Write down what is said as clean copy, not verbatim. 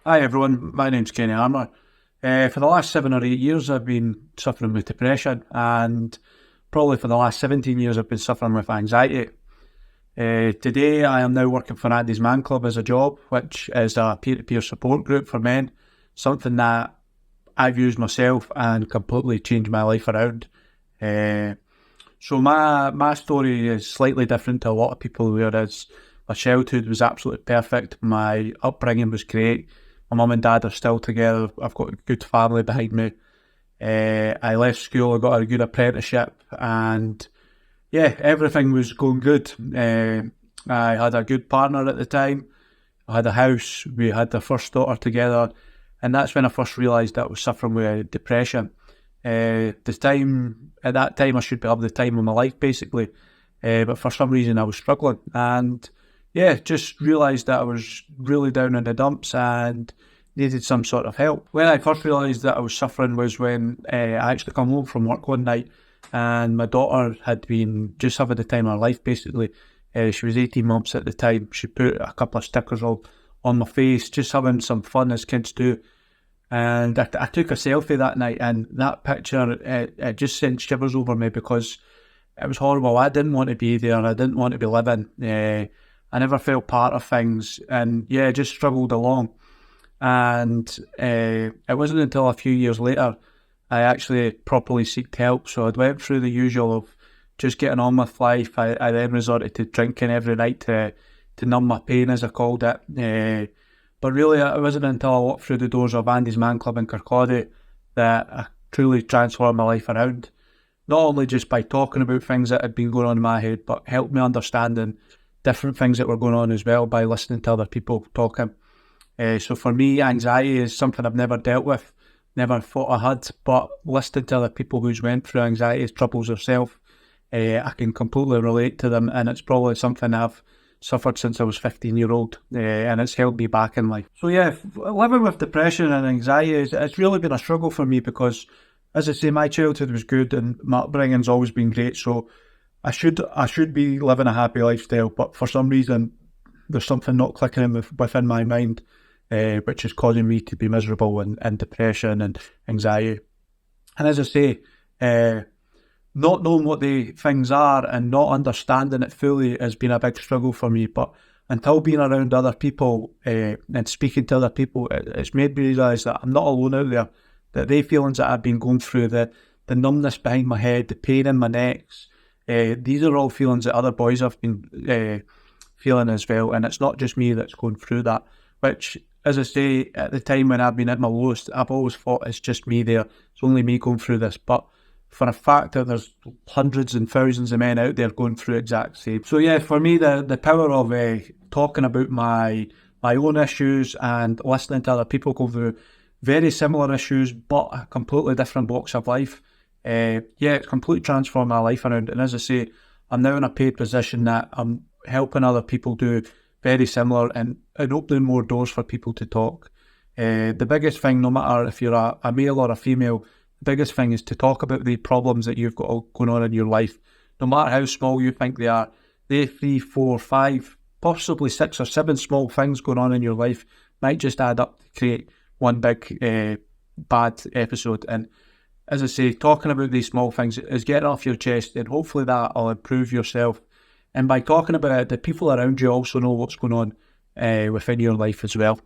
Hi everyone, my name's Kenny Armour. For the last 7 or 8 years, I've been suffering with depression, and probably for the last 17 years, I've been suffering with anxiety. Today, I am now working for Andy's Man Club as a job, which is a peer-to-peer support group for men, something that I've used myself and completely changed my life around. Uh, so my story is slightly different to a lot of people, whereas my childhood was absolutely perfect, my upbringing was great. My mum and dad are still together. I've got a good family behind me. I left school, I got a good apprenticeship, and yeah, everything was going good. I had a good partner at the time. I had a house. We had the first daughter together, and that's when I first realised that I was suffering with depression. At that time, I should be having the time of my life, basically, but for some reason, I was struggling, and yeah, just realised that I was really down in the dumps and needed some sort of help. When I first realised that I was suffering was when I actually come home from work one night, and my daughter had been just having the time of her life, basically. She was 18 months at the time. She put a couple of stickers all on my face, just having some fun as kids do. And I took a selfie that night, and that picture, it just sent shivers over me because it was horrible. I didn't want to be there. I didn't want to be living. I never felt part of things, and yeah, just struggled along. And it wasn't until a few years later I actually properly sought help. So I went through the usual of just getting on with life. I then resorted to drinking every night to numb my pain, as I called it. But really, it wasn't until I walked through the doors of Andy's Man Club in Kirkcaldy that I truly transformed my life around. Not only just by talking about things that had been going on in my head, but helped me understanding different things that were going on as well by listening to other people talking. So for me, anxiety is something I've never dealt with, never thought I had, but listening to other people who's went through anxiety troubles themselves, I can completely relate to them, and it's probably something I've suffered since I was 15-year-old, and it's held me back in life. So yeah, living with depression and anxiety, it's really been a struggle for me because, as I say, my childhood was good and my upbringing's always been great, so I should be living a happy lifestyle, but for some reason there's something not clicking within my mind, which is causing me to be miserable and depression and anxiety. And as I say, not knowing what the things are and not understanding it fully has been a big struggle for me. But until being around other people and speaking to other people, it's made me realise that I'm not alone out there, that the feelings that I've been going through, the numbness behind my head, the pain in my necks, these are all feelings that other boys have been feeling as well, and it's not just me that's going through that, which, as I say, at the time when I've been at my lowest, I've always thought it's just me there, it's only me going through this, but for a fact that there's hundreds and thousands of men out there going through exact same. So yeah, for me, the power of talking about my own issues and listening to other people go through very similar issues but a completely different walks of life, it's completely transformed my life around. And as I say, I'm now in a paid position that I'm helping other people do very similar and opening more doors for people to talk. The biggest thing, no matter if you're a male or a female, the biggest thing is to talk about the problems that you've got going on in your life. No matter how small you think they are, they 3, 4, 5, possibly 6 or 7 small things going on in your life might just add up to create one big bad episode. And as I say, talking about these small things is getting off your chest, and hopefully that'll improve yourself. And by talking about it, the people around you also know what's going on within your life as well.